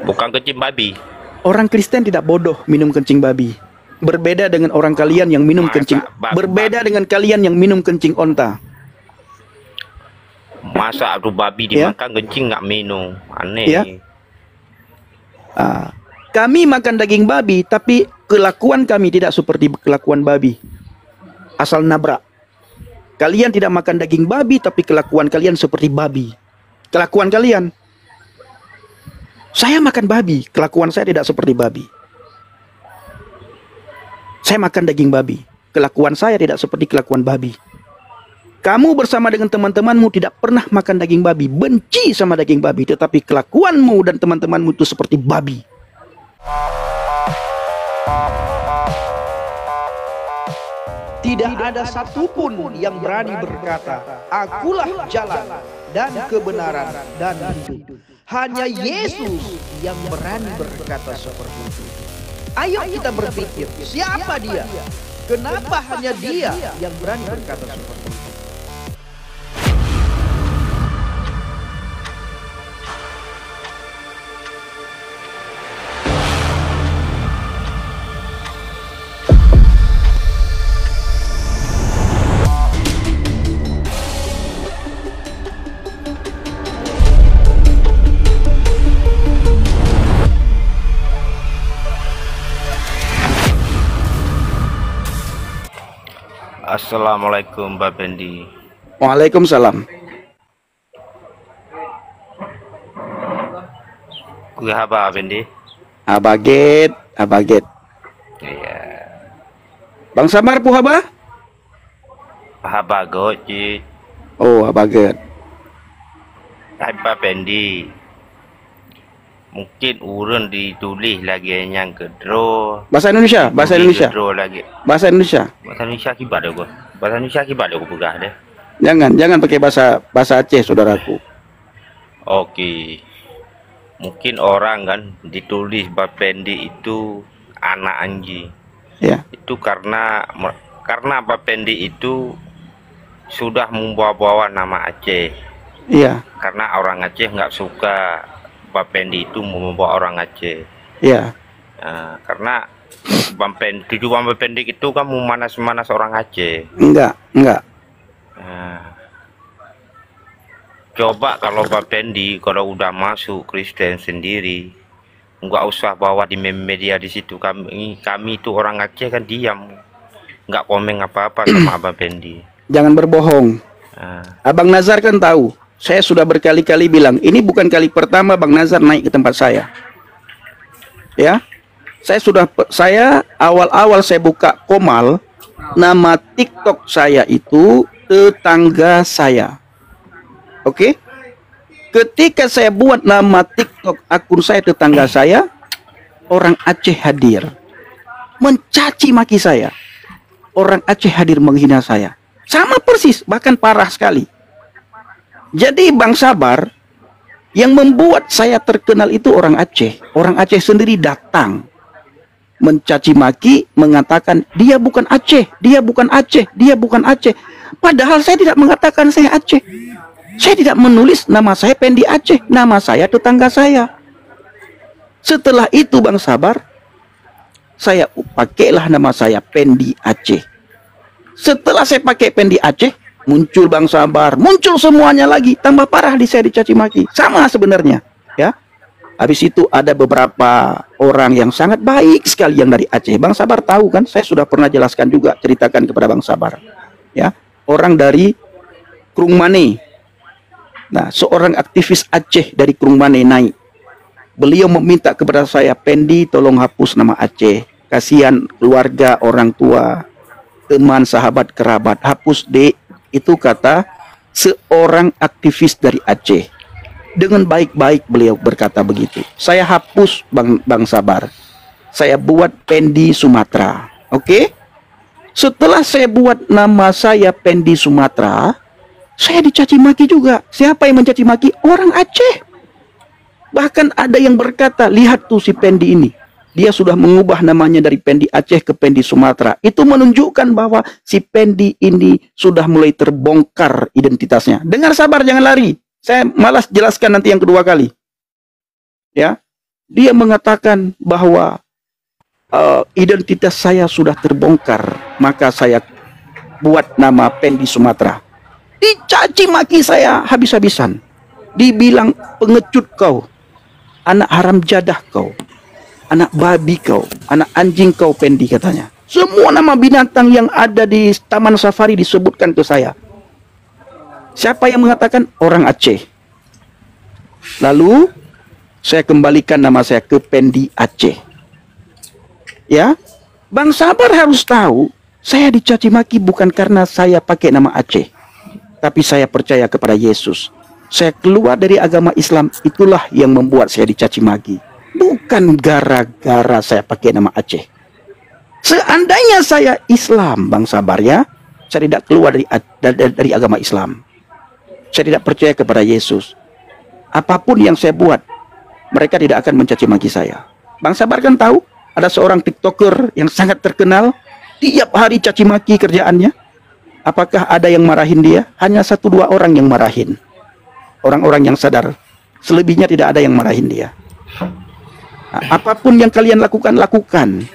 Bukan kencing babi. Orang Kristen tidak bodoh minum kencing babi. Berbeda dengan orang kalian yang minum kencing. Berbeda dengan kalian yang minum kencing onta. Masa tuh babi dimakan kencing nggak minum? Aneh. Ya. Kami makan daging babi, tapi kelakuan kami tidak seperti kelakuan babi. Asal nabrak. Kalian tidak makan daging babi, tapi kelakuan kalian seperti babi. Kelakuan kalian. Saya makan babi, kelakuan saya tidak seperti babi. Saya makan daging babi, kelakuan saya tidak seperti kelakuan babi. Kamu bersama dengan teman-temanmu tidak pernah makan daging babi, benci sama daging babi, tetapi kelakuanmu dan teman-temanmu itu seperti babi. Tidak ada satupun yang berani berkata, "Akulah jalan dan kebenaran dan hidup." Hanya Yesus yang berani berkata seperti itu. Ayo kita berpikir, siapa dia? Kenapa hanya dia yang berani berkata seperti itu? Assalamualaikum Mbak Bendi. Waalaikumsalam. Gue apa Bendi? Abaget. Iya. Bang Samar pu haba? Haba gojit. Oh, abaget. Mbak Bendi. Mungkin urun ditulis lagi yang kedro. Bahasa Indonesia. Kedro lagi. Bahasa Indonesia. Bahasa Indonesia kibat gua. Bahasa Indonesia kibat gua buka deh. Jangan pakai bahasa Aceh, saudaraku. Oke. Mungkin orang kan ditulis Mbak Pendi itu anak anjing. Ya. Itu karena Mbak Pendi itu sudah membawa-bawa nama Aceh. Iya. Karena orang Aceh nggak suka Mbak Pendi itu membawa orang Aceh. Iya. Karena tujuan Mbak Pendi itu kan memanas-manas orang Aceh. Enggak. Coba kalau Mbak Pendi kalau udah masuk Kristen sendiri, nggak usah bawa di media di situ. Kami itu orang Aceh kan diam, nggak komen apa-apa sama Mbak Pendi. Jangan berbohong. Abang Nazar kan tahu. Saya sudah berkali-kali bilang, ini bukan kali pertama Bang Nazar naik ke tempat saya. Ya, saya awal-awal saya buka Komal, nama TikTok saya itu tetangga saya. Oke? Ketika saya buat nama TikTok akun saya tetangga saya, orang Aceh hadir, mencaci maki saya. Orang Aceh hadir menghina saya. Sama persis, bahkan parah sekali. Jadi Bang Sabar, yang membuat saya terkenal itu orang Aceh. Orang Aceh sendiri datang mencaci maki, mengatakan dia bukan Aceh, dia bukan Aceh, dia bukan Aceh. Padahal saya tidak mengatakan saya Aceh. Saya tidak menulis nama saya Pendi Aceh, nama saya tetangga saya. Setelah itu Bang Sabar, saya pakailah nama saya Pendi Aceh. Setelah saya pakai Pendi Aceh, muncul Bang Sabar, muncul semuanya lagi, tambah parah di saya dicaci maki. Sama sebenarnya, ya. Habis itu ada beberapa orang yang sangat baik sekali yang dari Aceh. Bang Sabar tahu kan, saya sudah pernah jelaskan juga, ceritakan kepada Bang Sabar. Ya, orang dari Krungmane. Nah, seorang aktivis Aceh dari Krungmane naik. Beliau meminta kepada saya, Pendi tolong hapus nama Aceh. Kasihan keluarga, orang tua, teman, sahabat, kerabat. Hapus dek. Itu kata seorang aktivis dari Aceh. Dengan baik-baik beliau berkata begitu. Saya hapus Bang Sabar. Saya buat Pendi Sumatera. Oke? Setelah saya buat nama saya Pendi Sumatera, saya dicaci maki juga. Siapa yang mencaci maki? Orang Aceh. Bahkan ada yang berkata, lihat tuh si Pendi ini. Dia sudah mengubah namanya dari Pendi Aceh ke Pendi Sumatera. Itu menunjukkan bahwa si Pendi ini sudah mulai terbongkar identitasnya. Dengar Sabar, jangan lari. Saya malas jelaskan nanti yang kedua kali. ya. Dia mengatakan bahwa identitas saya sudah terbongkar, maka saya buat nama Pendi Sumatera. Dicaci maki saya habis-habisan. Dibilang pengecut kau, anak haram jadah kau, anak babi kau, anak anjing kau Pendi katanya. Semua nama binatang yang ada di Taman Safari disebutkan ke saya. Siapa yang mengatakan? Orang Aceh. Lalu saya kembalikan nama saya ke Pendi Aceh. Ya, Bang Sabar harus tahu, saya dicaci maki bukan karena saya pakai nama Aceh, tapi saya percaya kepada Yesus. Saya keluar dari agama Islam, itulah yang membuat saya dicaci maki. Bukan gara-gara saya pakai nama Aceh. Seandainya saya Islam, Bang Sabar ya, saya tidak keluar dari agama Islam. Saya tidak percaya kepada Yesus. Apapun yang saya buat, mereka tidak akan mencaci maki saya. Bang Sabar kan tahu, ada seorang TikToker yang sangat terkenal, tiap hari caci maki kerjaannya. Apakah ada yang marahin dia? Hanya 1-2 orang yang marahin. Orang-orang yang sadar. Selebihnya tidak ada yang marahin dia. Nah, apapun yang kalian lakukan, lakukan.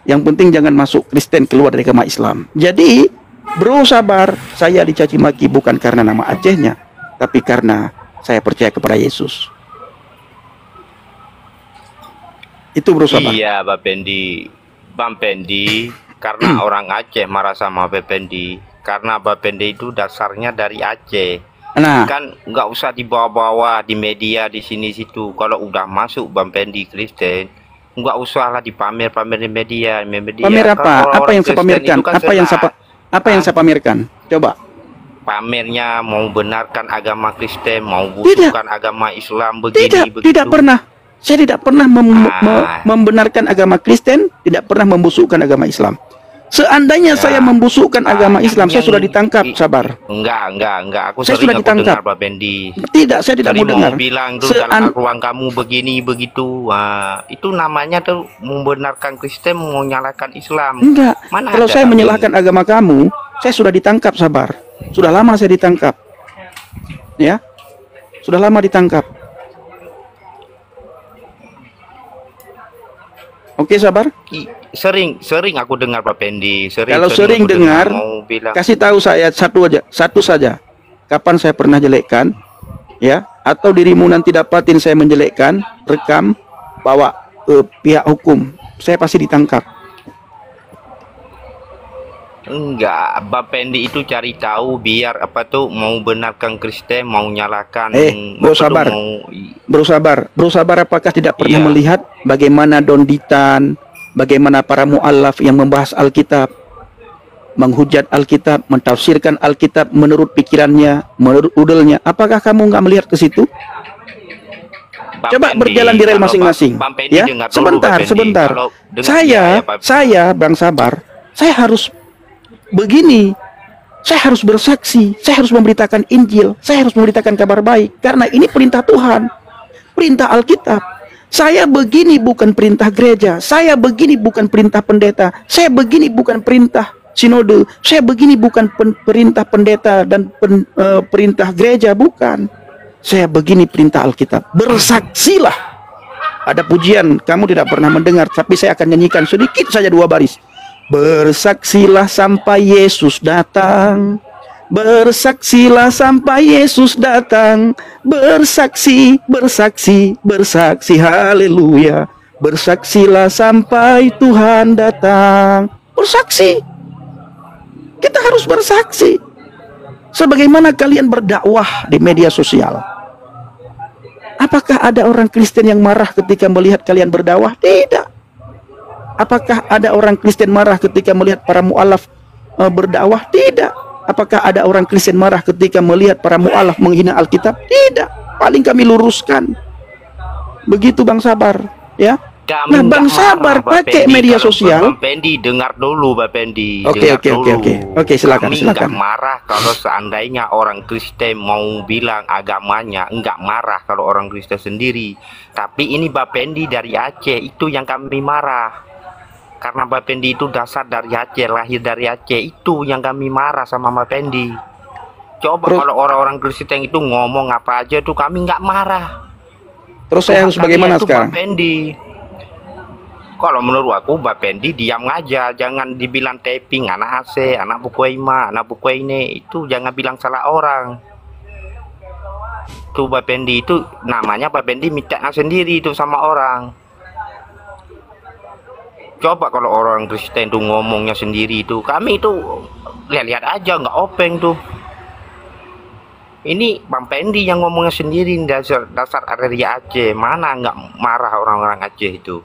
Yang penting jangan masuk Kristen, keluar dari agama Islam. Jadi, Bro Sabar, saya dicaci maki bukan karena nama Acehnya, tapi karena saya percaya kepada Yesus. Itu Bro Sabar. Iya, Bang Pendi, karena orang Aceh marah sama Bang Pendi, karena Bang Pendi itu dasarnya dari Aceh. Nah, Kan nggak usah dibawa-bawa di media di sini situ. Kalau udah masuk Bang Pendi Kristen, nggak usah lah dipamer-pamer di media. pamer apa? Kan Apa orang yang saya Kristen pamerkan? itu kan Apa yang saya pamerkan? Coba. pamernya mau benarkan agama Kristen, mau busukkan agama Islam begini begitu. Tidak pernah. Saya tidak pernah membenarkan agama Kristen, tidak pernah membusukkan agama Islam. Seandainya saya membusukkan agama Islam, saya sudah ditangkap, Sabar. Enggak. Saya sudah ditangkap. Pak Bendi. Tidak, saya tidak mau dengar. Bilang tuh dalam ruang kamu begini begitu. Wah, itu namanya tuh membenarkan Kristen, mau nyalakan Islam. Enggak. Mana kalau saya menyalahkan agama kamu, saya sudah ditangkap, Sabar. Sudah lama saya ditangkap. Ya. Sudah lama ditangkap. Oke, Sabar. Sering aku dengar Pak Pendi. Kalau sering dengar, kasih tahu saya satu saja. Kapan saya pernah jelekkan, ya? Atau dirimu nanti dapatin saya menjelekkan, rekam, bawa ke pihak hukum. Saya pasti ditangkap. Enggak, Bang Pendi itu cari tahu biar apa tuh mau benarkan Kristen, mau nyalakan. Bro Sabar. Bro Sabar apakah tidak pernah melihat bagaimana Donditan, bagaimana para mu'allaf yang membahas Alkitab, menghujat Alkitab, mentafsirkan Alkitab menurut pikirannya, menurut udelnya? Apakah kamu nggak melihat ke situ? Coba berjalan di rel masing-masing. Ya, sebentar. Saya Bang Sabar, saya harus begini, saya harus bersaksi, saya harus memberitakan Injil, saya harus memberitakan kabar baik, karena ini perintah Tuhan, perintah Alkitab. Saya begini bukan perintah gereja, saya begini bukan perintah pendeta, saya begini bukan perintah sinode, saya begini bukan perintah pendeta dan perintah gereja, bukan. Saya begini perintah Alkitab. Bersaksilah. Ada pujian, kamu tidak pernah mendengar, tapi saya akan nyanyikan sedikit saja 2 baris. Bersaksilah sampai Yesus datang. Bersaksilah sampai Yesus datang. Bersaksi, haleluya. Bersaksilah sampai Tuhan datang. Bersaksi. Kita harus bersaksi. Sebagaimana kalian berdakwah di media sosial. Apakah ada orang Kristen yang marah ketika melihat kalian berdakwah? Tidak. Apakah ada orang Kristen marah ketika melihat para mu'alaf berdakwah? Tidak. Apakah ada orang Kristen marah ketika melihat para mu'alaf menghina Alkitab? Tidak. Paling kami luruskan. Begitu Bang Sabar, ya. Nah, Bang Sabar pakai media sosial. Bang Pendi dengar dulu, Bang Pendi. Oke, silakan. Kami nggak marah kalau seandainya orang Kristen mau bilang agamanya, enggak marah kalau orang Kristen sendiri. Tapi ini Bang Pendi dari Aceh, itu yang kami marah. Karena Bang Pendi itu dasar dari Aceh, lahir dari Aceh, itu yang kami marah sama Bang Pendi. Coba kalau orang-orang Kristen itu ngomong apa aja tuh kami nggak marah. Terus saya harus bagaimana sekarang? Bang Pendi, kalau menurut aku Bang Pendi diam aja, jangan dibilang taping anak AC, anak buku Ima, anak buku ini, itu jangan bilang salah orang. Tuh Bang Pendi itu namanya Bang Pendi minta sendiri itu sama orang. Coba kalau orang Kristen tuh ngomongnya sendiri itu, kami itu lihat-lihat aja nggak openg tuh. Ini Bang Pendi yang ngomongnya sendiri, dasar area Aceh, mana nggak marah orang-orang Aceh itu.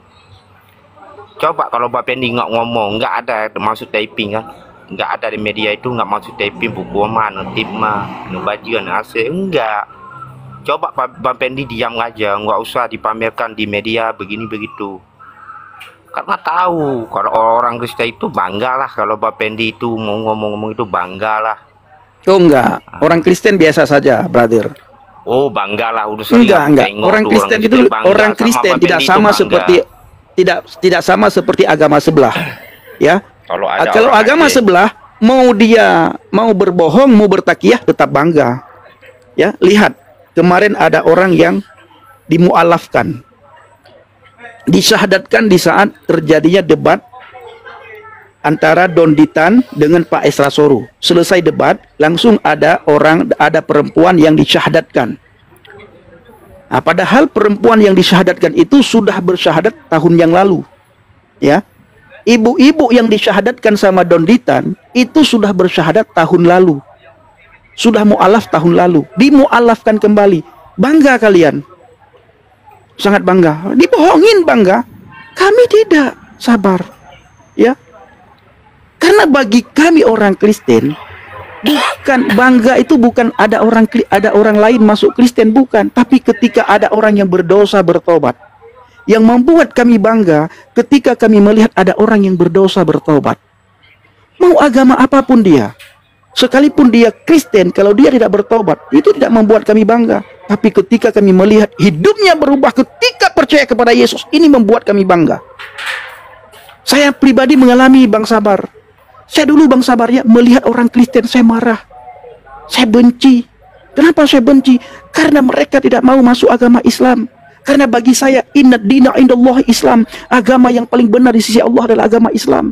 Coba kalau Bang Pendi nggak ngomong, nggak ada maksud typing kan, nggak ada di media itu nggak maksud typing buku mana, tip mah, bajian AC, enggak. Coba Bang Pendi diam aja, nggak usah dipamerkan di media begini begitu. Karena tahu kalau orang Kristen itu bangga lah, kalau Bang Pendi itu mau ngomong-ngomong itu bangga lah. Oh enggak, orang Kristen biasa saja, brother. Oh bangga lah, udah sering enggak. Orang Kristen itu orang Kristen tidak sama seperti tidak sama seperti agama sebelah, ya. Kalau agama sebelah mau dia mau berbohong, mau bertakiyah tetap bangga, ya. Lihat kemarin ada orang yang dimualafkan, disyahadatkan di saat terjadinya debat antara Don Ditan dengan Pak Esra Soru. Selesai debat, langsung ada perempuan yang disyahadatkan. Nah, padahal perempuan yang disyahadatkan itu sudah bersyahadat tahun yang lalu. Ya. Ibu-ibu yang disyahadatkan sama Don Ditan itu sudah bersyahadat tahun lalu. Sudah mu'alaf tahun lalu. Dimu'alafkan kembali. Bangga kalian. Sangat bangga. Dibohongin bangga. Kami tidak. Sabar. Ya. Karena bagi kami orang Kristen, bukan bangga itu bukan ada orang lain masuk Kristen, bukan, tapi ketika ada orang yang berdosa bertobat. Yang membuat kami bangga ketika kami melihat ada orang yang berdosa bertobat. Mau agama apapun dia, sekalipun dia Kristen, kalau dia tidak bertobat, itu tidak membuat kami bangga. Tapi ketika kami melihat hidupnya berubah ketika percaya kepada Yesus, ini membuat kami bangga. Saya pribadi mengalami, Bang Sabar. Saya dulu, Bang Sabar, ya, melihat orang Kristen saya marah. Saya benci. Kenapa saya benci? Karena mereka tidak mau masuk agama Islam. Karena bagi saya, inna dina indallahi Islam. Agama yang paling benar di sisi Allah adalah agama Islam.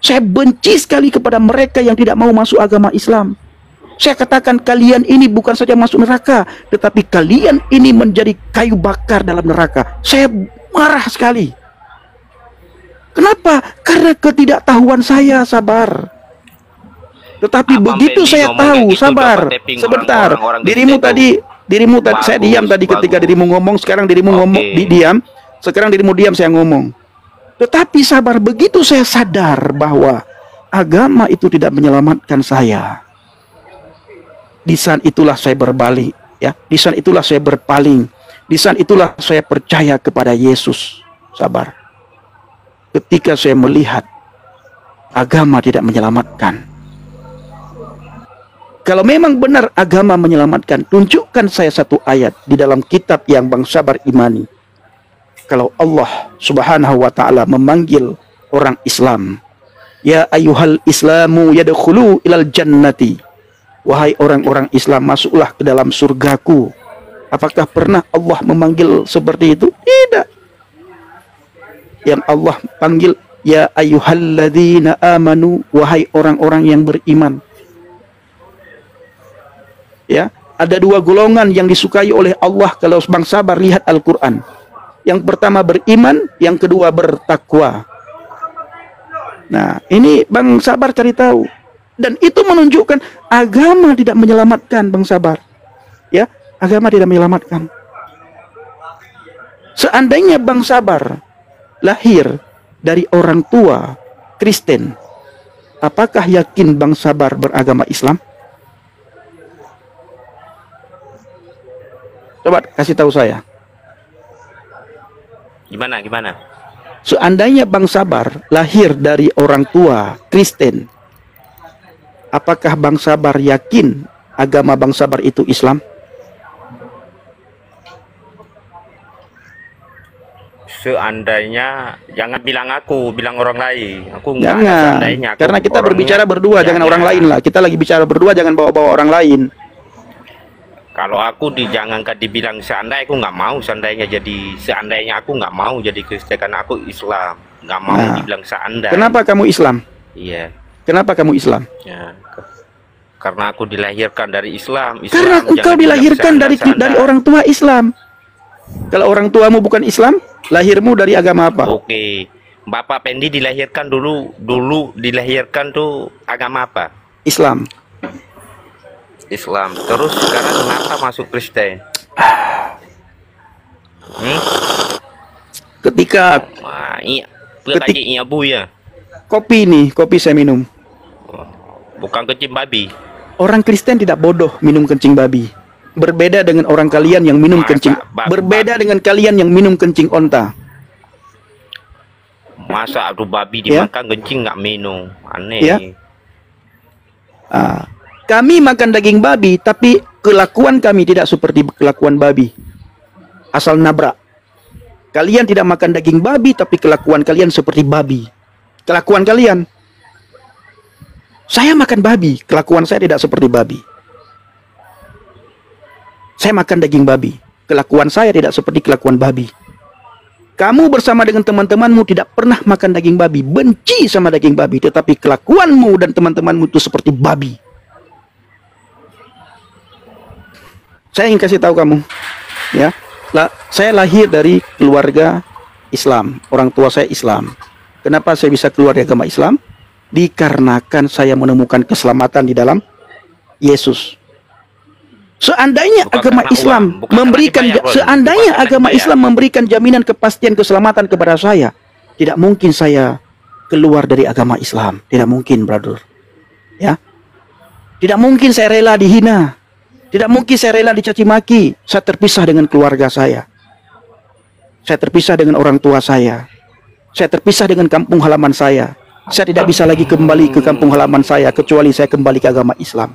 Saya benci sekali kepada mereka yang tidak mau masuk agama Islam. Saya katakan kalian ini bukan saja masuk neraka, tetapi kalian ini menjadi kayu bakar dalam neraka. Saya marah sekali. Kenapa? Karena ketidaktahuan saya, Sabar. Tetapi begitu saya tahu, Sabar, sebentar. Dirimu tadi, saya diam tadi ketika dirimu ngomong, sekarang dirimu ngomong, diam. Sekarang dirimu diam, saya ngomong. Tetapi Sabar, begitu saya sadar bahwa agama itu tidak menyelamatkan saya, di saat itulah saya berbalik, ya. Di saat itulah saya berpaling. Di saat itulah saya percaya kepada Yesus, Sabar. Ketika saya melihat agama tidak menyelamatkan. Kalau memang benar agama menyelamatkan, tunjukkan saya satu ayat di dalam kitab yang Bang Sabar imani. Kalau Allah Subhanahu wa taala memanggil orang Islam, ya ayyuhal islamu yadkhulu ilal jannati. Wahai orang-orang Islam, masuklah ke dalam surgaku. Apakah pernah Allah memanggil seperti itu? Tidak. Yang Allah panggil, ya ayyuhalladzina amanu, wahai orang-orang yang beriman. Ya, ada dua golongan yang disukai oleh Allah kalau Bang Sabar lihat Al-Quran. Yang pertama beriman, yang kedua bertakwa. Nah, ini Bang Sabar cari tahu. Dan itu menunjukkan agama tidak menyelamatkan, Bang Sabar. Ya, agama tidak menyelamatkan. Seandainya Bang Sabar lahir dari orang tua Kristen, apakah yakin Bang Sabar beragama Islam? Coba kasih tahu saya. Gimana? Seandainya Bang Sabar lahir dari orang tua Kristen, apakah Bang Sabar yakin agama Bang Sabar itu Islam? Seandainya, jangan bilang aku, bilang orang lain. Aku enggak ada seandainya. Karena kita berbicara berdua, jangan orang lain lah. Kita lagi bicara berdua, jangan bawa-bawa orang lain. Kalau aku jangankan dibilang seandainya, aku nggak mau seandainya aku nggak mau jadi Kristen karena aku Islam, nggak mau dibilang seandainya. Kenapa kamu Islam? Iya. Kenapa kamu Islam? Ya, karena aku dilahirkan dari Islam. Karena engkau dilahirkan dari orang tua Islam. Kalau orang tuamu bukan Islam, lahirmu dari agama apa? Oke, Bapak Pendi dilahirkan dulu dilahirkan tuh agama apa? Islam. Islam. Terus sekarang kenapa masuk Kristen? Ketika iya bu ya. Kopi saya minum. Bukan kencing babi. Orang Kristen tidak bodoh minum kencing babi. Berbeda dengan orang kalian yang minum kencing. Berbeda dengan kalian yang minum kencing onta. Masa aduh babi dimakan kencing nggak minum? Aneh. Ya? Kami makan daging babi, tapi kelakuan kami tidak seperti kelakuan babi. Asal nabrak. Kalian tidak makan daging babi, tapi kelakuan kalian seperti babi. Kelakuan kalian. Saya makan babi, kelakuan saya tidak seperti babi. Saya makan daging babi, kelakuan saya tidak seperti kelakuan babi. Kamu bersama dengan teman-temanmu tidak pernah makan daging babi, benci sama daging babi, tetapi kelakuanmu dan teman-temanmu itu seperti babi. Saya ingin kasih tahu kamu, ya, saya lahir dari keluarga Islam, orang tua saya Islam. Kenapa saya bisa keluar dari agama Islam? Dikarenakan saya menemukan keselamatan di dalam Yesus. Seandainya agama Islam memberikan jaminan kepastian keselamatan kepada saya, tidak mungkin saya keluar dari agama Islam. Tidak mungkin, brother. Ya, tidak mungkin saya rela dihina. Tidak mungkin saya rela dicaci maki. Saya terpisah dengan keluarga saya. Saya terpisah dengan orang tua saya. Saya terpisah dengan kampung halaman saya. Saya tidak bisa lagi kembali ke kampung halaman saya kecuali saya kembali ke agama Islam.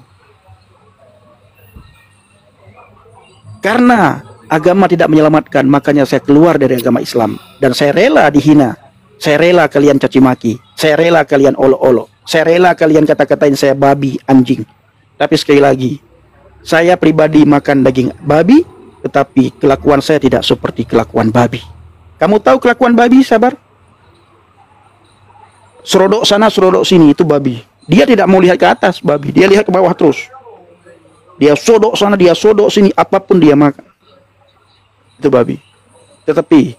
Karena agama tidak menyelamatkan, makanya saya keluar dari agama Islam. Dan saya rela dihina. Saya rela kalian caci maki. Saya rela kalian olok-olok. Saya rela kalian kata-katain saya babi, anjing. Tapi sekali lagi, saya pribadi makan daging babi, tetapi kelakuan saya tidak seperti kelakuan babi. Kamu tahu kelakuan babi, sabar? Serodok sana, serodok sini, itu babi. Dia tidak mau lihat ke atas, babi. Dia lihat ke bawah terus. Dia sodok sana, dia sodok sini, apapun dia makan. Itu babi. Tetapi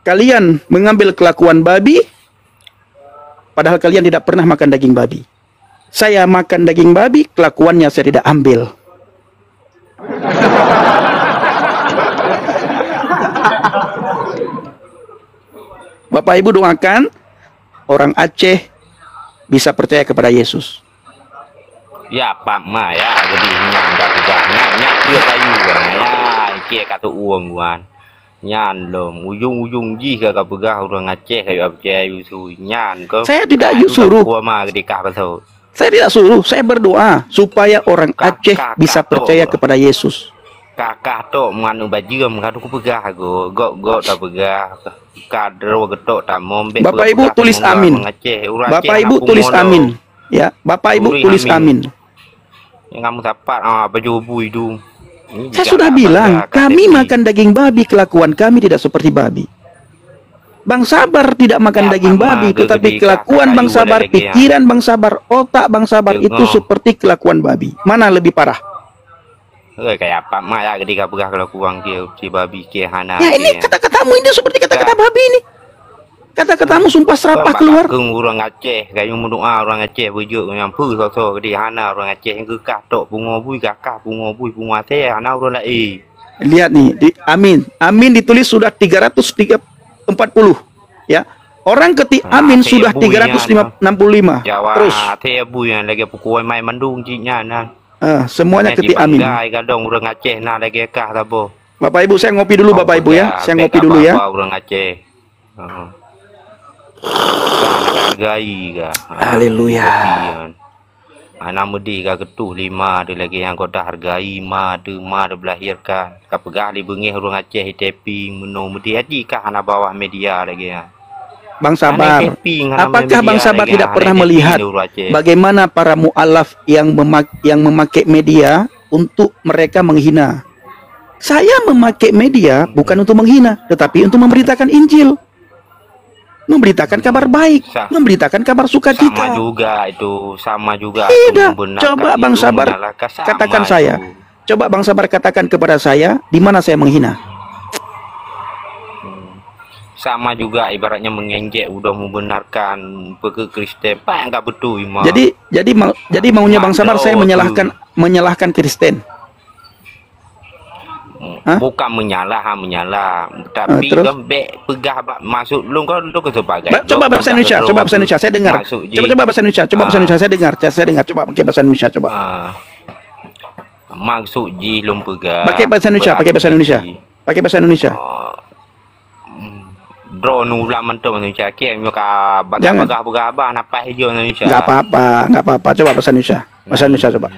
kalian mengambil kelakuan babi, padahal kalian tidak pernah makan daging babi. Saya makan daging babi, kelakuannya saya tidak ambil. Bapak Ibu doakan orang Aceh bisa percaya kepada Yesus. Ya Pak Ma ya, jadi nggak tegaknya dia kayu ya, kia kata uang guan. Nyan lom, ujung-ujung ji kagak pegah orang Aceh kayak apa itu nyan. Saya tidak suruh. Saya tidak suruh, saya berdoa supaya orang Aceh bisa percaya kepada Yesus. Kakak tok menganu baju mengadu ku pegah go tak pegah kadro getok tak mombe. Bapak Ibu tulis amin. Bapak Ibu tulis amin. Ya, Bapak Ibu tulis amin. Yang kamu dapat baju bui itu. Saya sudah bilang, kami makan daging babi, kelakuan kami tidak seperti babi. Bang Sabar tidak makan daging babi, tetapi kelakuan Bang Sabar, pikiran Bang Sabar, otak Bang Sabar itu seperti kelakuan babi. Mana lebih parah? Kayak apa mah ya ketika pegah kelakuan dia si babi kia hana. Ya ini kata-katamu ini seperti kata-kata babi ini. Kata-katamu sumpah serapah keluar. Orang Aceh, kayak mendoa orang Aceh bujuk yang pu so di hana orang Aceh yang gekak tok bunga bui kakak bunga bui bunga teh hana orang lai. Lihat nih, amin. Amin ditulis sudah 340 ya. Orang ketik amin sudah 365. Terus teh bui yang lagi pukul main mendung cinya nah. Semuanya ketik amin. Gadong orang Aceh nah lagi kah tabo. Bapak Ibu saya ngopi dulu Bapak Ibu ya. Saya ngopi dulu ya. Orang Aceh. Hargai ga. Haleluya. Anak mudi ga ketuh 5 ada lagi yang kau dah hargai ma dah belahirkan. Ka pegah di bengih orang Aceh taping meno mudi aji kah anak bawah media lagi ya. Bang Sabar, apakah Bang Sabar tidak pernah melihat bagaimana para mu'alaf yang memakai media untuk mereka menghina. Saya memakai media bukan untuk menghina, tetapi untuk memberitakan Injil, memberitakan kabar baik, memberitakan kabar sukacita. Sama juga. Tidak. Coba Bang Sabar katakan saya. Coba Bang Sabar katakan kepada saya, di mana saya menghina? Sama juga, ibaratnya mengenjek, udah membenarkan ke Kristen, Pak, nggak betul, Imam. Jadi maunya Bang Sabar saya menyalahkan Kristen. Bukan menyalah, tapi gambek pegah masuk lu kan lu sebagai. Coba bahasa Indonesia, saya dengar. Coba bahasa Indonesia, saya dengar. Coba pakai bahasa Indonesia, coba. Maksud ji lum pegah. Pakai bahasa Indonesia. Drone ulah mentu Indonesia kian muka bagah napa hijau Indonesia. Enggak apa-apa. Coba bahasa Indonesia coba.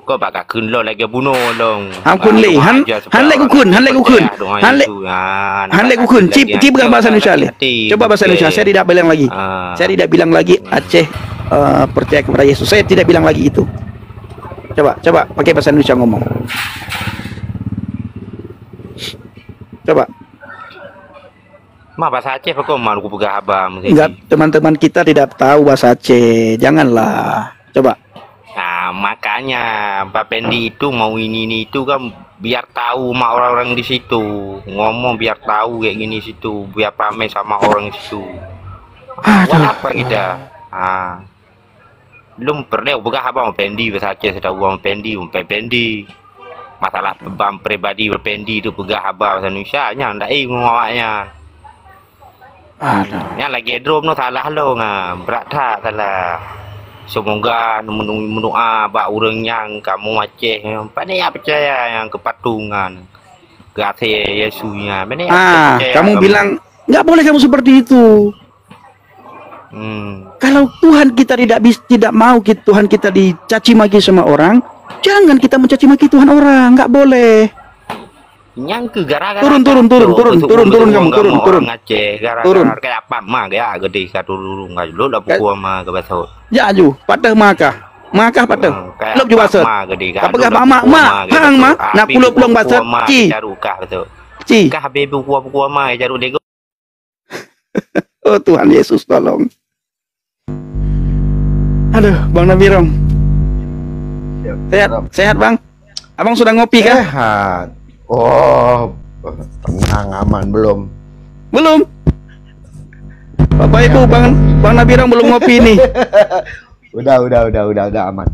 Kau bakal kunlo lagi bunuh dong. Kun le, han le kun. Cip bahasa Indonesia le. Coba bahasa Indonesia. Saya tidak bilang lagi. Aceh percaya kepada Yesus. Saya tidak bilang lagi itu. Coba pakai bahasa Indonesia ngomong. Coba. Bahasa Aceh kok malu pegah abang. Enggak, teman-teman kita tidak tahu bahasa Aceh. Janganlah. Coba. Nah, makanya Pak Pendi itu mau ini itu kan biar tahu sama orang-orang di situ, ngomong biar tahu kayak gini situ, biar pamit sama orang di situ. Apa kita? Belum pernah buka apa mau Pendi bahasa Aceh, sudah uang Pendi. Masalah beban pribadi Pendi itu pegah apa bahasa Indonesia nya ndak ngawaknya. Nya lagi drop no salah lo berat tak salah. Semoga mendoa bak orang yang kamu Aceh pada ya percaya yang kepatungan ke Yesusnya. Kamu bilang nggak boleh kamu seperti itu. Kalau Tuhan kita tidak mau Tuhan kita dicaci maki sama orang, jangan kita mencaci maki Tuhan orang, nggak boleh. Yang gara-gara turun kamu turun Aceh gara-gara kayak apa mah ya gede ka turun enggak lu dah pukul mah ke basau ya aju patah makah patah lu juga basut apakah mak hang mah nak pulang basut ci kah bebe pukul mah jaru dego. Oh Tuhan Yesus tolong. Aduh Bang Nabirong sehat Bang, abang sudah ngopi kah? Sehat. Oh, tenang aman belum? Bapak Ibu, Bang Nabirong belum ngopi nih. Udah aman.